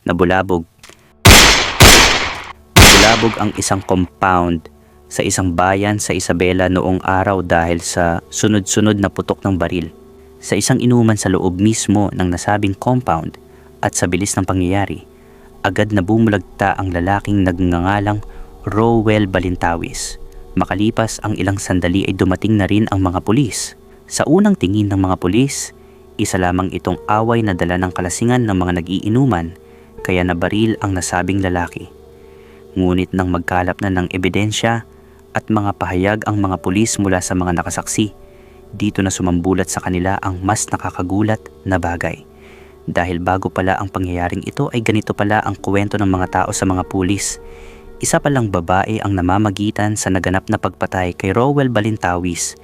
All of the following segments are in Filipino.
Nabulabog. Nabulabog ang isang compound sa isang bayan sa Isabela noong araw dahil sa sunod-sunod na putok ng baril sa isang inuman sa loob mismo ng nasabing compound. At sa bilis ng pangyayari, agad na bumulagta ang lalaking nagngangalang Rowell Balintawis. Makalipas ang ilang sandali ay dumating na rin ang mga pulis. Sa unang tingin ng mga pulis, isa lamang itong away na dala ng kalasingan ng mga nag-iinuman, kaya nabaril ang nasabing lalaki. Ngunit nang magkalap na ng ebidensya at mga pahayag ang mga pulis mula sa mga nakasaksi, dito na sumambulat sa kanila ang mas nakakagulat na bagay. Dahil bago pala ang pangyayaring ito ay ganito pala ang kwento ng mga tao sa mga pulis. Isa palang babae ang namamagitan sa naganap na pagpatay kay Rowell Balintawis,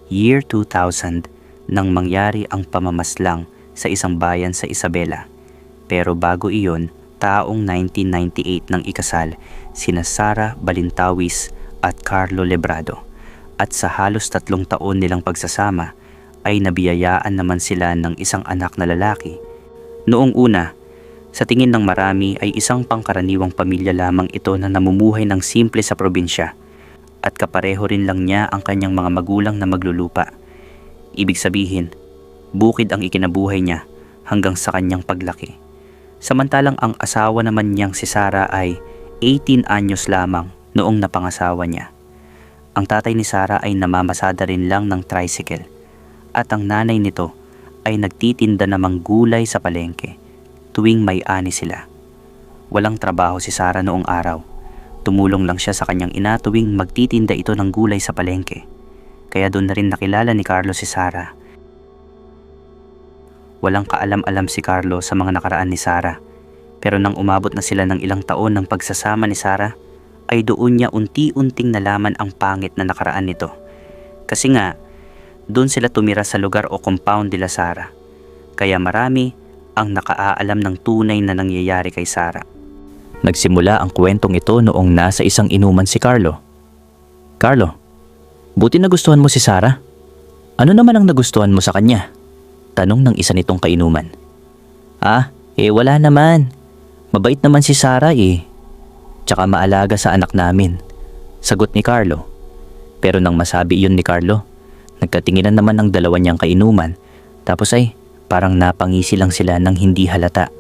year 2000, nang mangyari ang pamamaslang sa isang bayan sa Isabela. Pero bago iyon, taong 1998 nang ikasal sina Sara Balintawis at Carlo Lebrado. At sa halos 3 taon nilang pagsasama ay nabiyayaan naman sila ng isang anak na lalaki. Noong una, sa tingin ng marami ay isang pangkaraniwang pamilya lamang ito na namumuhay ng simple sa probinsya at kapareho rin lang niya ang kanyang mga magulang na maglulupa. Ibig sabihin, bukid ang ikinabuhay niya hanggang sa kanyang paglaki. Samantalang ang asawa naman niyang si Sara ay 18 anyos lamang noong napangasawa niya. Ang tatay ni Sara ay namamasada rin lang ng tricycle at ang nanay nito ay nagtitinda namang gulay sa palengke tuwing may ani sila. Walang trabaho si Sara noong araw. Tumulong lang siya sa kanyang ina tuwing magtitinda ito ng gulay sa palengke. Kaya doon na rin nakilala ni Carlo si Sara. Walang kaalam-alam si Carlo sa mga nakaraan ni Sara. Pero nang umabot na sila ng ilang taon ng pagsasama ni Sara, ay doon niya unti-unting nalaman ang pangit na nakaraan nito. Kasi nga, doon sila tumira sa lugar o compound nila Sara. Kaya marami ang nakaaalam ng tunay na nangyayari kay Sara. Nagsimula ang kwentong ito noong nasa isang inuman si Carlo. Carlo, buti nagustuhan mo si Sara? Ano naman ang nagustuhan mo sa kanya? Tanong ng isa nitong kainuman. Wala naman. Mabait naman si Sara eh. Tsaka maalaga sa anak namin. Sagot ni Carlo. Pero nang masabi iyon ni Carlo, nagkatinginan naman ang dalawa niyang kainuman. Tapos ay parang napangisi lang sila ng hindi halata.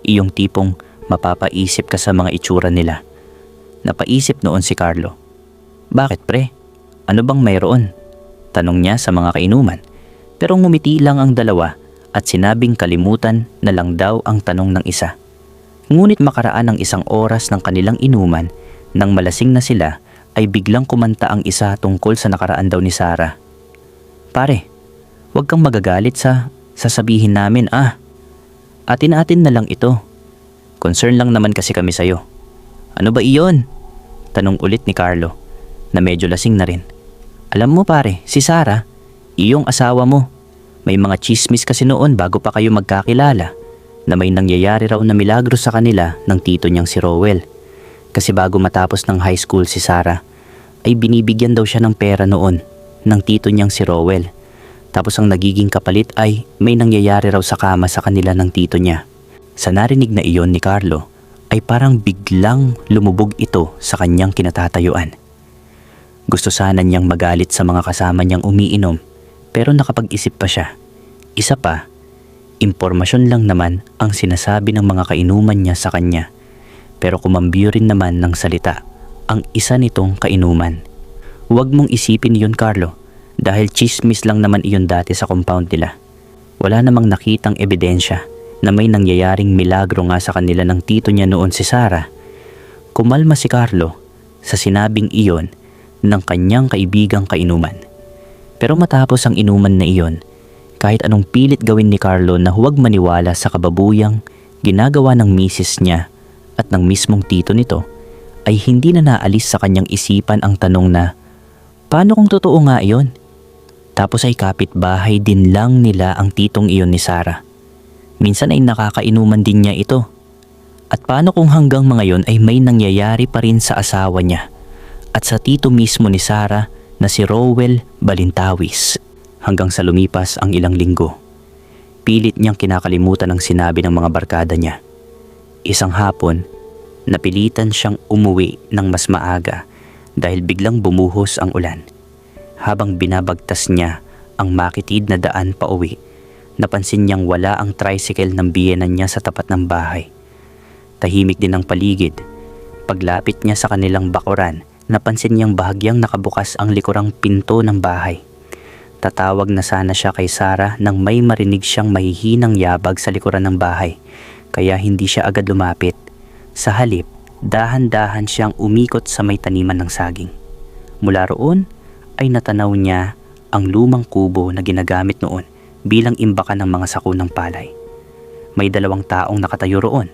Iyong tipong mapapaisip ka sa mga itsura nila. Napaisip noon si Carlo. Bakit pre? Ano bang mayroon? Tanong niya sa mga kainuman. Pero ngumiti lang ang dalawa at sinabing kalimutan na lang daw ang tanong ng isa. Ngunit makaraan ng isang oras ng kanilang inuman, nang malasing na sila ay biglang kumanta ang isa tungkol sa nakaraan daw ni Sara. Pare, huwag kang magagalit sa sasabihin namin Atin-atin na lang ito. Concern lang naman kasi kami sa'yo. Ano ba iyon? Tanong ulit ni Carlo na medyo lasing na rin. Alam mo pare, si Sara, iyong asawa mo. May mga chismis kasi noon bago pa kayo magkakilala na may nangyayari raw na milagro sa kanila ng tito niyang si Rowell. Kasi bago matapos ng high school si Sara, ay binibigyan daw siya ng pera noon ng tito niyang si Rowell. Tapos ang nagiging kapalit ay may nangyayari raw sa kama sa kanila ng tito niya. Sa narinig na iyon ni Carlo ay parang biglang lumubog ito sa kanyang kinatatayuan. Gusto sana niyang magalit sa mga kasama niyang umiinom pero nakapag-isip pa siya. Isa pa, impormasyon lang naman ang sinasabi ng mga kainuman niya sa kanya. Pero kumambyo rin naman ng salita ang isa nitong kainuman. Huwag mong isipin yun Carlo, dahil chismis lang naman iyon dati sa compound nila. Wala namang nakitang ebidensya na may nangyayaring milagro nga sa kanila ng tito niya noon si Sara. Kumalma si Carlo sa sinabing iyon ng kanyang kaibigang kainuman. Pero matapos ang inuman na iyon, kahit anong pilit gawin ni Carlo na huwag maniwala sa kababuyang ginagawa ng misis niya at ng mismong tito nito, ay hindi na naalis sa kanyang isipan ang tanong na, paano kung totoo nga iyon? Tapos ay kapitbahay din lang nila ang titong iyon ni Sara. Minsan ay nakakainuman din niya ito. At paano kung hanggang mga yon ay may nangyayari pa rin sa asawa niya at sa tito mismo ni Sara na si Rowell Balintawis? Hanggang sa lumipas ang ilang linggo, pilit niyang kinakalimutan ang sinabi ng mga barkada niya. Isang hapon, napilitan siyang umuwi ng mas maaga dahil biglang bumuhos ang ulan. Habang binabagtas niya ang makitid na daan pauwi, napansin niyang wala ang tricycle ng biyenan niya sa tapat ng bahay. Tahimik din ang paligid. Paglapit niya sa kanilang bakuran, napansin niyang bahagyang nakabukas ang likurang pinto ng bahay. Tatawag na sana siya kay Sarah nang may marinig siyang mahihinang yabag sa likuran ng bahay, kaya hindi siya agad lumapit. Sa halip, dahan-dahan siyang umikot sa may taniman ng saging. Mula roon ay natanaw niya ang lumang kubo na ginagamit noon bilang imbakan ng mga sakunang palay. May 2 taong nakatayo roon.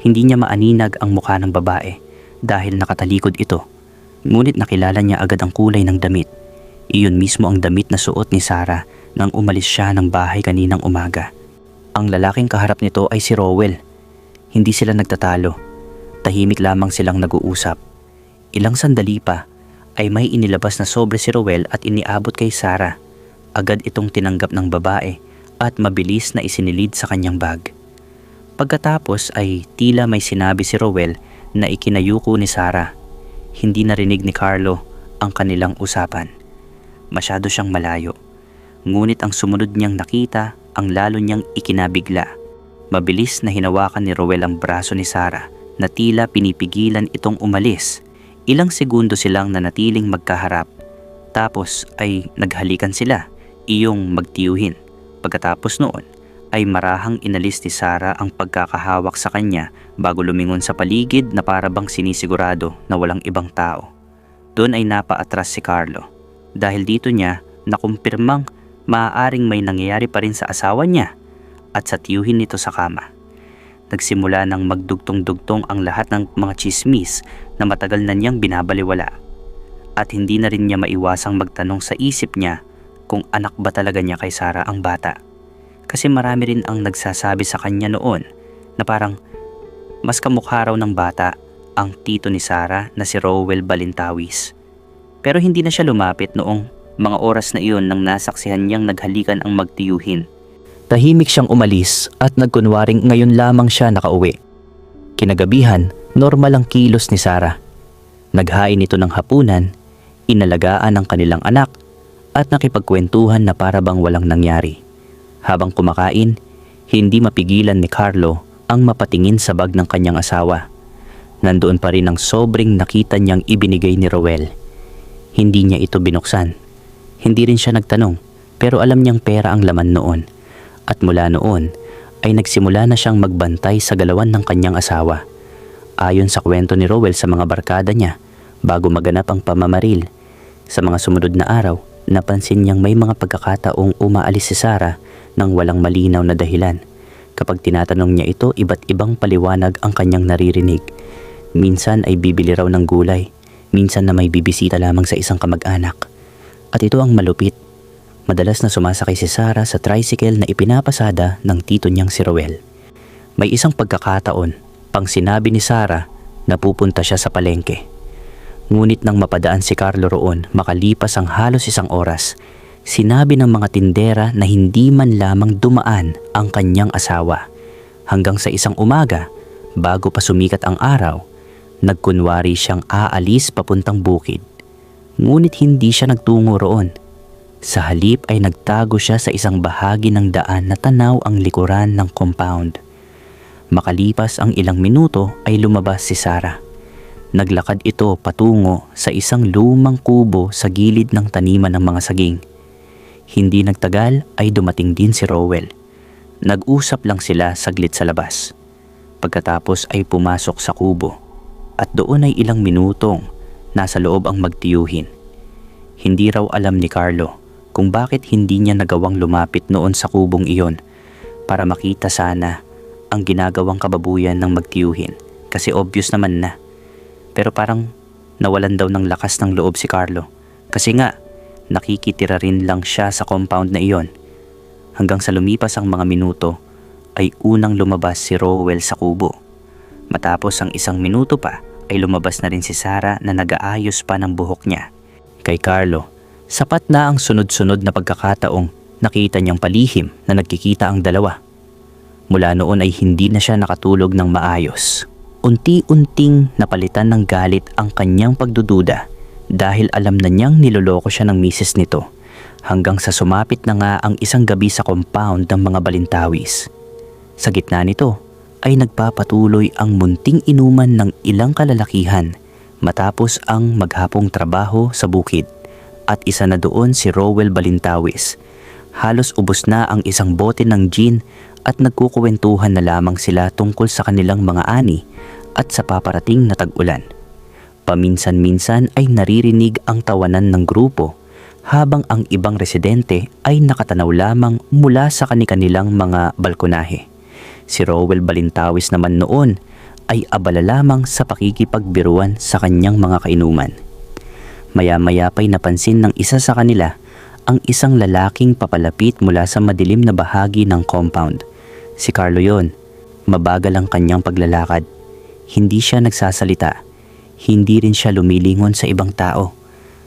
Hindi niya maaninag ang mukha ng babae dahil nakatalikod ito, ngunit nakilala niya agad ang kulay ng damit. Iyon mismo ang damit na suot ni Sarah nang umalis siya ng bahay kaninang umaga. Ang lalaking kaharap nito ay si Rowell. Hindi sila nagtatalo. Tahimik lamang silang nag-uusap. Ilang sandali pa ay may inilabas na sobre si Rowell at iniabot kay Sarah. Agad itong tinanggap ng babae at mabilis na isinilid sa kanyang bag. Pagkatapos ay tila may sinabi si Rowell na ikinayuko ni Sarah. Hindi narinig ni Carlo ang kanilang usapan. Masyado siyang malayo. Ngunit ang sumunod niyang nakita ang lalo niyang ikinabigla. Mabilis na hinawakan ni Rowell ang braso ni Sarah na tila pinipigilan itong umalis. Ilang segundo silang nanatiling magkaharap. Tapos ay naghalikan sila, iyong magtiyuhin. Pagkatapos noon ay marahang inalis ni Sarah ang pagkakahawak sa kanya bago lumingon sa paligid na para bang sinisigurado na walang ibang tao. Doon ay napaatras si Carlo. Dahil dito niya nakumpirmang maaaring may nangyayari pa rin sa asawa niya at sa tiyuhin nito sa kama. Nagsimula ng magdugtong-dugtong ang lahat ng mga chismis na matagal na niyang binabaliwala. At hindi na rin niya maiwasang magtanong sa isip niya kung anak ba talaga niya kay Sarah ang bata. Kasi marami rin ang nagsasabi sa kanya noon na parang mas kamukha raw ng bata ang tito ni Sarah na si Rowell Balintawis. Pero hindi na siya lumapit noong mga oras na iyon nang nasaksihan niyang naghalikan ang magtiyuhin. Tahimik siyang umalis at nagkunwaring ngayon lamang siya nakauwi. Kinagabihan, normal ang kilos ni Sarah. Naghain ito ng hapunan, inalagaan ang kanilang anak at nakipagkwentuhan na para bang walang nangyari. Habang kumakain, hindi mapigilan ni Carlo ang mapatingin sa bag ng kanyang asawa. Nandoon pa rin ang sobrang nakita niyang ibinigay ni Rowell. Hindi niya ito binuksan. Hindi rin siya nagtanong, pero alam niyang pera ang laman noon. At mula noon ay nagsimula na siyang magbantay sa galawan ng kanyang asawa. Ayon sa kwento ni Rowell sa mga barkada niya, bago maganap ang pamamaril, sa mga sumunod na araw, napansin niyang may mga pagkakataong umaalis si Sarah nang walang malinaw na dahilan. Kapag tinatanong niya ito, iba't ibang paliwanag ang kanyang naririnig. Minsan ay bibili raw ng gulay, minsan na may bibisita lamang sa isang kamag-anak. At ito ang malupit. Madalas na sumasakay si Sarah sa tricycle na ipinapasada ng tito niyang si Rowell. May isang pagkakataon, pang sinabi ni Sarah na pupunta siya sa palengke. Ngunit nang mapadaan si Carlo roon makalipas ang halos 1 oras, sinabi ng mga tindera na hindi man lamang dumaan ang kanyang asawa. Hanggang sa isang umaga, bago pa sumikat ang araw, nagkunwari siyang aalis papuntang bukid. Ngunit hindi siya nagtungo roon. Sa halip ay nagtago siya sa isang bahagi ng daan na tanaw ang likuran ng compound. Makalipas ang ilang minuto ay lumabas si Sarah. Naglakad ito patungo sa isang lumang kubo sa gilid ng taniman ng mga saging. Hindi nagtagal ay dumating din si Rowell. Nag-usap lang sila saglit sa labas. Pagkatapos ay pumasok sa kubo at doon ay ilang minutong nasa loob ang magtiyuhin. Hindi raw alam ni Carlo kung bakit hindi niya nagawang lumapit noon sa kubong iyon para makita sana ang ginagawang kababuyan ng magtiyuhin kasi obvious naman na. Pero parang nawalan daw ng lakas ng loob si Carlo kasi nga nakikitira rin lang siya sa compound na iyon. Hanggang sa lumipas ang mga minuto ay unang lumabas si Rowell sa kubo. Matapos ang 1 minuto pa ay lumabas na rin si Sarah na nag-aayos pa ng buhok niya. Kay Carlo, sapat na ang sunod-sunod na pagkakataong nakita niyang palihim na nagkikita ang dalawa. Mula noon ay hindi na siya nakatulog ng maayos. Unti-unting napalitan ng galit ang kanyang pagdududa dahil alam na niyang niloloko siya ng misis nito, hanggang sa sumapit na nga ang isang gabi sa compound ng mga balintawis. Sa gitna nito ay nagpapatuloy ang munting inuman ng ilang kalalakihan matapos ang maghapong trabaho sa bukid, at isa na doon si Rowell Balintawis. Halos ubos na ang isang bote ng gin at nagkukwentuhan na lamang sila tungkol sa kanilang mga ani at sa paparating na tag-ulan. Paminsan-minsan ay naririnig ang tawanan ng grupo habang ang ibang residente ay nakatanaw lamang mula sa kanilang mga balkonahe. Si Rowell Balintawis naman noon ay abala lamang sa pakikipagbiruan sa kanyang mga kainuman. Maya-maya pa'y napansin ng isa sa kanila ang isang lalaking papalapit mula sa madilim na bahagi ng compound. Si Carlo yon. Mabagal ang kanyang paglalakad. Hindi siya nagsasalita. Hindi rin siya lumilingon sa ibang tao.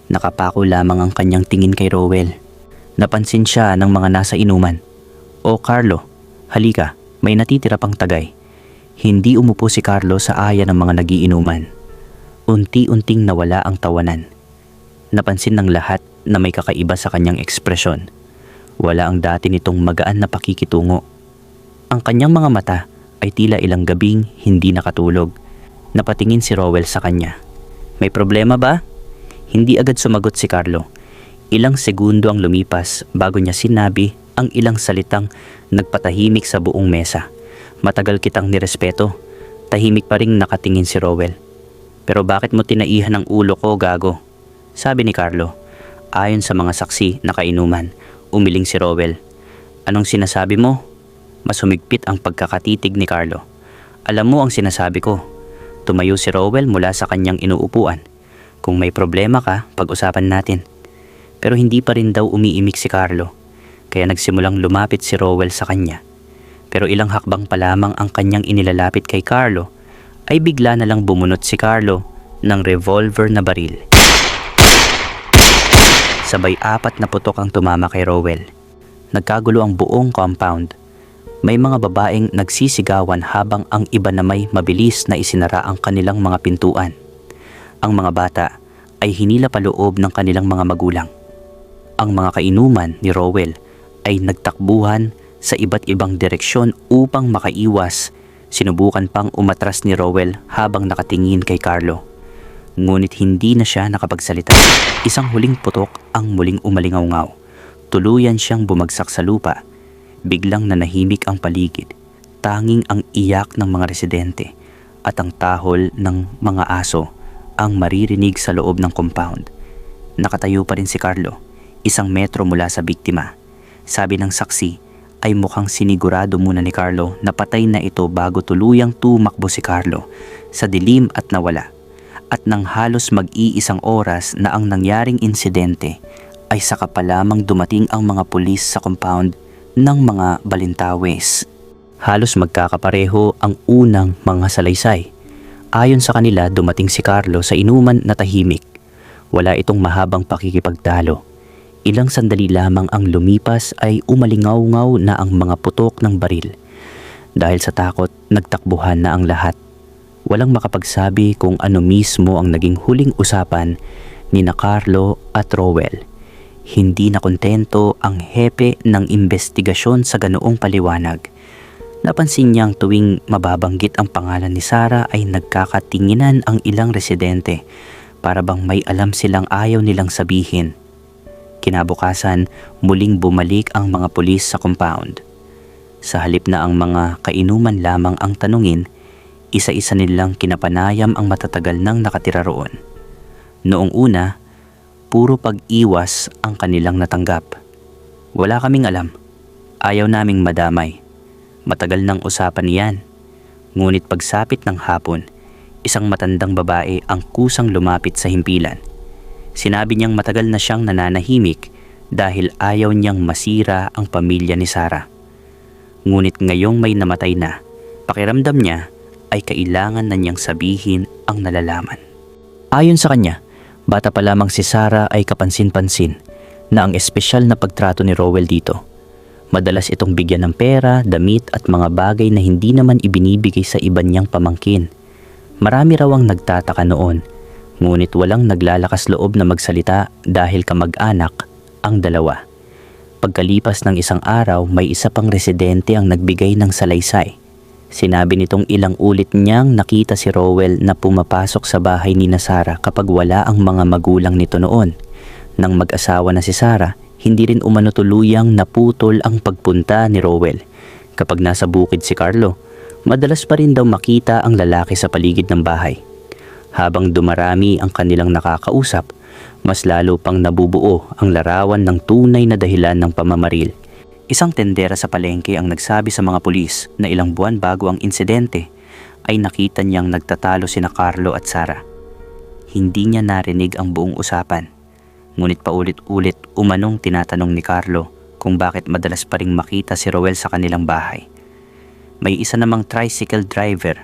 Nakapako lamang ang kanyang tingin kay Rowell. Napansin siya ng mga nasa inuman. "O Carlo, halika, may natitira pang tagay." Hindi umupo si Carlo sa aya ng mga nagiinuman. Unti-unting nawala ang tawanan. Napansin ng lahat na may kakaiba sa kanyang ekspresyon. Wala ang dati nitong magaan na pakikitungo. Ang kanyang mga mata ay tila ilang gabing hindi nakatulog. Napatingin si Rowell sa kanya. "May problema ba?" Hindi agad sumagot si Carlo. Ilang segundo ang lumipas bago niya sinabi ang ilang salitang nagpatahimik sa buong mesa. "Matagal kitang nirespeto." Tahimik pa ring nakatingin si Rowell. "Pero bakit mo tinaihan ang ulo ko, gago?" sabi ni Carlo. Ayon sa mga saksi na kainuman, umiling si Rowell. "Anong sinasabi mo?" Mas humigpit ang pagkakatitig ni Carlo. "Alam mo ang sinasabi ko." Tumayo si Rowell mula sa kanyang inuupuan. "Kung may problema ka, pag-usapan natin." Pero hindi pa rin daw umiimik si Carlo, kaya nagsimulang lumapit si Rowell sa kanya. Pero ilang hakbang pa lamang ang kanyang inilalapit kay Carlo, ay bigla na lang bumunot si Carlo ng revolver na baril. Sabay 4 na putok ang tumama kay Rowell. Nagkagulo ang buong compound. May mga babaeng nagsisigawan habang ang iba na may mabilis na isinara ang kanilang mga pintuan. Ang mga bata ay hinila paloob ng kanilang mga magulang. Ang mga kainuman ni Rowell ay nagtakbuhan sa iba't ibang direksyon upang makaiwas. Sinubukan pang umatras ni Rowell habang nakatingin kay Carlo. Ngunit hindi na siya nakapagsalita. Isang huling putok ang muling umalingaw-ngaw. Tuluyan siyang bumagsak sa lupa. Biglang nanahimik ang paligid. Tanging ang iyak ng mga residente at ang tahol ng mga aso ang maririnig sa loob ng compound. Nakatayo pa rin si Carlo, 1 metro mula sa biktima. Sabi ng saksi ay mukhang sinigurado muna ni Carlo na patay na ito bago tuluyang tumakbo si Carlo sa dilim at nawala. At nang halos mag-iisang oras na ang nangyaring insidente, ay saka pa lamang dumating ang mga pulis sa compound ng mga Balintawis. Halos magkakapareho ang unang mga salaysay. Ayon sa kanila, dumating si Carlo sa inuman na tahimik. Wala itong mahabang pakikipagtalo. Ilang sandali lamang ang lumipas ay umalingaw-ngaw na ang mga putok ng baril. Dahil sa takot, nagtakbuhan na ang lahat. Walang makapagsabi kung ano mismo ang naging huling usapan ni na Carlo at Rowell. Hindi na kontento ang hepe ng investigasyon sa ganoong paliwanag. Napansin niyang tuwing mababanggit ang pangalan ni Sarah ay nagkakatinginan ang ilang residente para bang may alam silang ayaw nilang sabihin. Kinabukasan, muling bumalik ang mga pulis sa compound. Sa halip na ang mga kainuman lamang ang tanungin, isa-isa nilang kinapanayam ang matatagal nang nakatira roon. Noong una, puro pag-iwas ang kanilang natanggap. "Wala kaming alam. Ayaw naming madamay." Matagal nang usapan niyan. Ngunit pagsapit ng hapon, isang matandang babae ang kusang lumapit sa himpilan. Sinabi niyang matagal na siyang nananahimik dahil ayaw niyang masira ang pamilya ni Sarah. Ngunit ngayong may namatay na, pakiramdam niya ay kailangan na niyang sabihin ang nalalaman. Ayon sa kanya, bata pa lamang si Sarah ay kapansin-pansin na ang espesyal na pagtrato ni Rowell dito. Madalas itong bigyan ng pera, damit at mga bagay na hindi naman ibinibigay sa iba niyang pamangkin. Marami raw ang nagtataka noon, ngunit walang naglalakas loob na magsalita dahil kamag-anak ang dalawa. Pagkalipas ng isang araw, may isa pang residente ang nagbigay ng salaysay. Sinabi nitong ilang ulit niyang nakita si Rowell na pumapasok sa bahay ni Sarah kapag wala ang mga magulang nito noon. Nang mag-asawa na si Sarah, hindi rin umano tuluyang naputol ang pagpunta ni Rowell. Kapag nasa bukid si Carlo, madalas pa rin daw makita ang lalaki sa paligid ng bahay. Habang dumarami ang kanilang nakakausap, mas lalo pang nabubuo ang larawan ng tunay na dahilan ng pamamaril. Isang tendera sa palengke ang nagsabi sa mga pulis na ilang buwan bago ang insidente ay nakita niyang nagtatalo sina Carlo at Sarah. Hindi niya narinig ang buong usapan. Ngunit paulit-ulit umanong tinatanong ni Carlo kung bakit madalas pa ring makita si Rowell sa kanilang bahay. May isa namang tricycle driver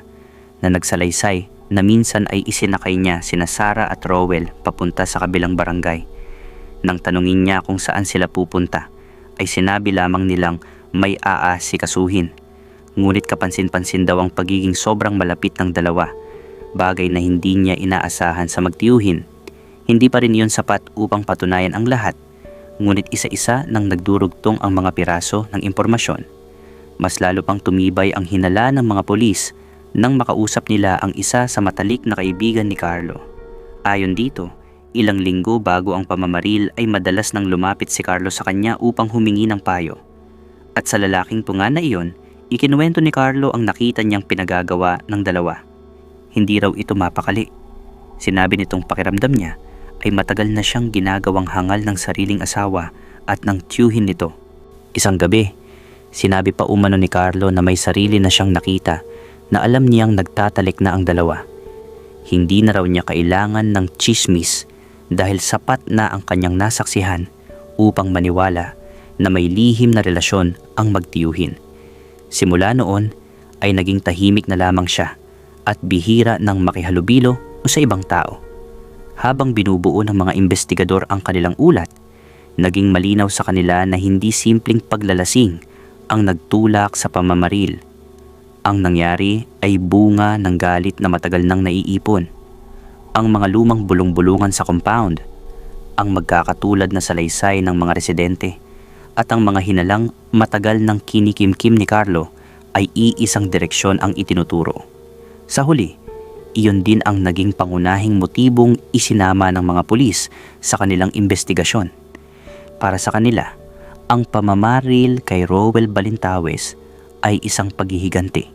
na nagsalaysay na minsan ay isinakay niya sina Sarah at Rowell papunta sa kabilang barangay. Nang tanungin niya kung saan sila pupunta, ay sinabi lamang nilang may aasikasuhin. Ngunit kapansin-pansin daw ang pagiging sobrang malapit ng dalawa, bagay na hindi niya inaasahan sa magtiyuhin. Hindi pa rin yun sapat upang patunayan ang lahat, ngunit isa-isa nang nagdurugtong ang mga piraso ng impormasyon. Mas lalo pang tumibay ang hinala ng mga pulis nang makausap nila ang isa sa matalik na kaibigan ni Carlo. Ayon dito, ilang linggo bago ang pamamaril ay madalas nang lumapit si Carlo sa kanya upang humingi ng payo. At sa lalaking tunga na iyon, ikinuwento ni Carlo ang nakita niyang pinagagawa ng dalawa. Hindi raw ito mapakali. Sinabi nitong pakiramdam niya ay matagal na siyang ginagawang hangal ng sariling asawa at ng tiyuhin nito. Isang gabi, sinabi pa umano ni Carlo na may sarili na siyang nakita na alam niyang nagtatalik na ang dalawa. Hindi na raw niya kailangan ng chismis dahil sapat na ang kanyang nasaksihan upang maniwala na may lihim na relasyon ang magtiyuhin. Simula noon ay naging tahimik na lamang siya at bihira ng makihalubilo o sa ibang tao. Habang binubuo ng mga investigador ang kanilang ulat, naging malinaw sa kanila na hindi simpleng paglalasing ang nagtulak sa pamamaril. Ang nangyari ay bunga ng galit na matagal nang naiipon. Ang mga lumang bulong-bulungan sa compound, ang magkakatulad na salaysay ng mga residente, at ang mga hinalang matagal ng kinikimkim ni Carlo ay iisang direksyon ang itinuturo. Sa huli, iyon din ang naging pangunahing motibong isinama ng mga pulis sa kanilang investigasyon. Para sa kanila, ang pamamaril kay Rowell Balintawes ay isang paghihiganti.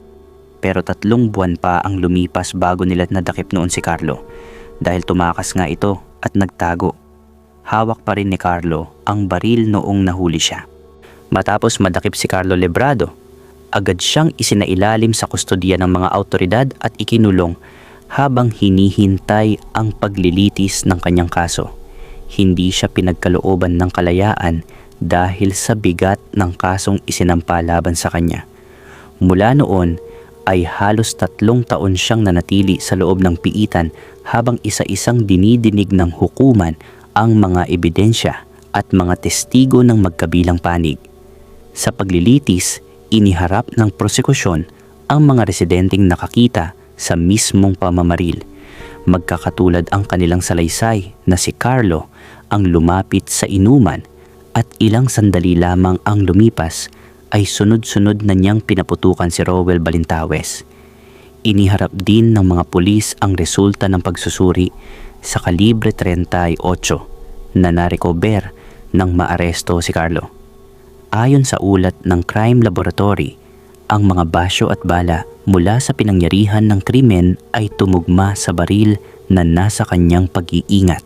Pero 3 buwan pa ang lumipas bago nila nadakip noon si Carlo dahil tumakas nga ito at nagtago. Hawak pa rin ni Carlo ang baril noong nahuli siya. Matapos madakip si Carlo Lebrado, agad siyang isinailalim sa kustodiya ng mga awtoridad at ikinulong habang hinihintay ang paglilitis ng kanyang kaso. Hindi siya pinagkalooban ng kalayaan dahil sa bigat ng kasong isinampa laban sa kanya. Mula noon ay halos 3 taon siyang nanatili sa loob ng piitan habang isa-isang dinidinig ng hukuman ang mga ebidensya at mga testigo ng magkabilang panig. Sa paglilitis, iniharap ng prosekusyon ang mga residenteng nakakita sa mismong pamamaril. Magkakatulad ang kanilang salaysay na si Carlo ang lumapit sa inuman at ilang sandali lamang ang lumipas ay sunod-sunod na niyang pinaputukan si Rowell Balintawes. Iniharap din ng mga pulis ang resulta ng pagsusuri sa kalibre 38 na narecover nang maaresto si Carlo. Ayon sa ulat ng crime laboratory, ang mga basyo at bala mula sa pinangyarihan ng krimen ay tumugma sa baril na nasa kanyang pag-iingat.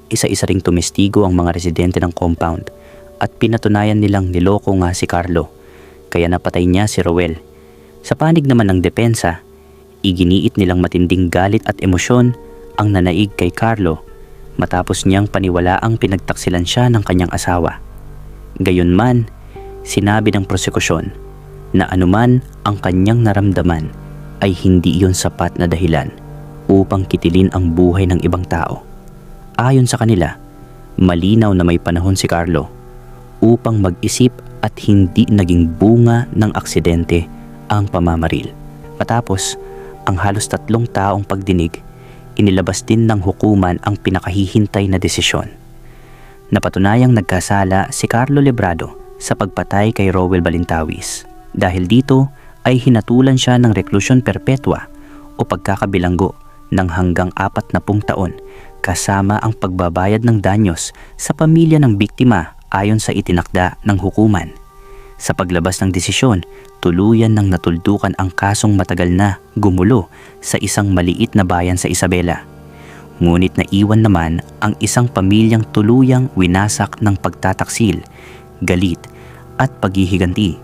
Isa-isa ring tumestigo ang mga residente ng compound at pinatunayan nilang niloko nga si Carlo, kaya napatay niya si Rowell. Sa panig naman ng depensa, iginiit nilang matinding galit at emosyon ang nanaig kay Carlo matapos niyang paniwalaang pinagtaksilan siya ng kanyang asawa. Gayunman, sinabi ng prosekusyon na anuman ang kanyang naramdaman ay hindi iyon sapat na dahilan upang kitilin ang buhay ng ibang tao. Ayon sa kanila, malinaw na may panahon si Carlo upang mag-isip at hindi naging bunga ng aksidente ang pamamaril. Matapos ang halos 3 taong pagdinig, inilabas din ng hukuman ang pinakahihintay na desisyon. Napatunayang nagkasala si Carlo Lebrado sa pagpatay kay Rowel Balintawis. Dahil dito ay hinatulan siya ng reklusyon perpetua o pagkakabilanggo ng hanggang 40 taon kasama ang pagbabayad ng danyos sa pamilya ng biktima ayon sa itinakda ng hukuman. Sa paglabas ng desisyon, tuluyan ng natuldukan ang kasong matagal na gumulo sa isang maliit na bayan sa Isabela. Ngunit naiwan naman ang isang pamilyang tuluyang winasak ng pagtataksil, galit at paghihiganti.